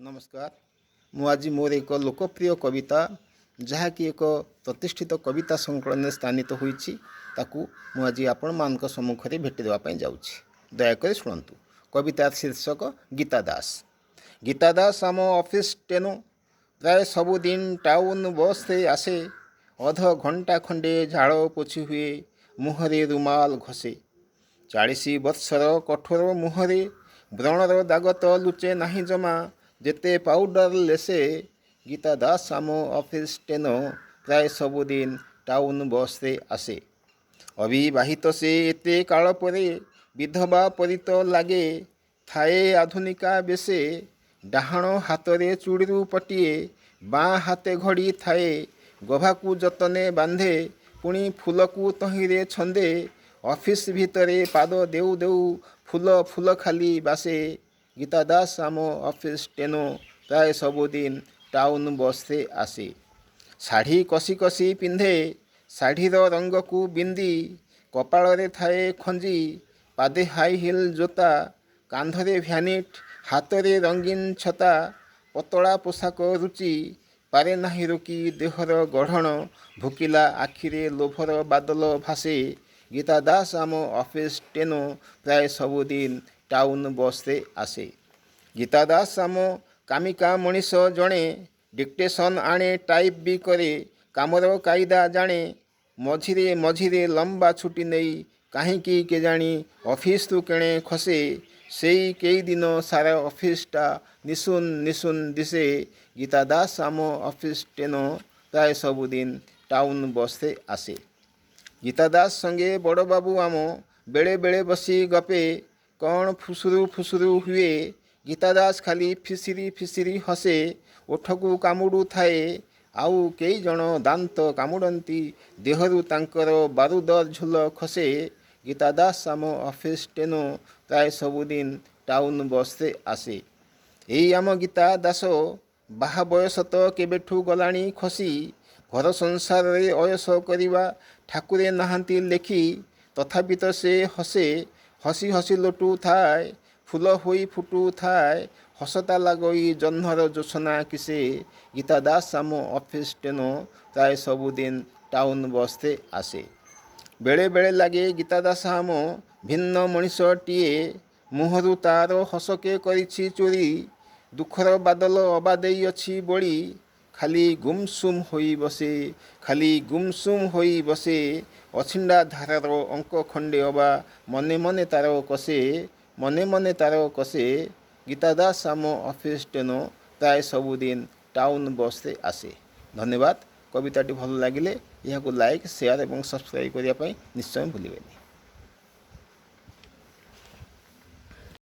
नमस्कार मु आज मोर एक लोकप्रिय कविता जहाँकि एक प्रतिष्ठित कविता संकलन स्थानित होईछि ताकू मु आज आपण मानक सम्मुख में भेटी देवाई जाऊँगी। दयाकोरी शुणु। कवितार शीर्षक गीता दास। गीता दास आम ऑफिस टेनो प्राय सबुदिन टाउन बस रे आसे। अध घंटा खंडे झाड़ पोछि हुए मुहरे रुमाल घसे। 40 वर्षर कठोर मुहरे व्रणर दाग तो लुचे नहीं जमा जेते पाउडर लेसे। गीता दास आम ऑफिस टेनो प्राय सबुदिन टाउन बस रे आसे। अविवाहित से एते काल परे विधवा परित लागे थाए आधुनिका बेसे। डाहाण हाथरे चूड़ीरू पटिए बाँ हाथे घड़ी थाए। गभाकू जतने बांधे पुणी फूलकू तहिरे छंदे। ऑफिस भितरे पाद देउ देउ फूल फूल खाली बासे। गीता दास आम ऑफिस टेनो प्राय सबुदिन टाउन बस रे आसे। शाढ़ी कसी कसी पिंधे शाढ़ीर रंग को बिंदी। कपाଳରେ थाए खंजी पादे हाई हिल जोता। कांधरे भ्यानिट हाथरे रंगीन छता। पतला पोशाक रुचि पारे नाही रोकी देहर गढ़ण। भुकिला आखिरे लोभर बादल भासे। गीता दास आम ऑफिस टेनो प्राय सबुदिन टाउन बस रे आसे। गीता दास आम कामिका मनीष जणे डिक्टेशन आणे टाइप भी करे। कामर कायदा जाने मझिरे मझिरे लंबा छुट्टी नहीं कहीं केजाणी ऑफिस रु केणे खसे। सेई कई दिन सारा ऑफिसटा निशुन निशुन दिसे। गीता दास आम ऑफिस टेनो प्राय सबुदिन टाउन बस रे आसे। गीता दास संगे बड़ बाबू आम बेले बेले बसी गपे कौन फुसुरु फुसुरु हुए। गीता दास खाली फिसिरी फिसिरी हसे ओठकू कामुड़ू थाए। आउ कई जन दांत कामुड़ती देहरु तांकर बारूदर झुल खसे। गीता दास आम ऑफिस टेनो प्राय सबुदिन टाउन बस रे आसे। एई आम गीता दास बाहा बयस तो केबेठू गलाणी खसी। घर संसार रे अयस करिवा ठाकुरे नाहांती लेखी। तथापि तो से हसे हसी हसी लोटू थाए। फूल होई फुटू थाए हसता लगई जह्नर जोशना किसे। गीता दास आम ऑफिस टेनो प्राय सबुदिन टाउन बस रे आसे। बेले बेले लगे गीता दास आम भिन्न मनीषटीए। मुहरु तार हसके करिछि चोरी। दुखर बादल अबादेई अछि बोली। खाली गुमसुम होई बसे खाली गुमसुम होई बसे। अछिंडा धारार अंक खंडे अबा मने मने तार कसे मने मने तार कसे। गीता दास आम ऑफिस टेनो प्राय सबुदिन टाउन बस रे आसे। धन्यवाद। कविताटी भल लगिले यह लाइक शेयर और सब्सक्राइब करने निश्चय भूलें।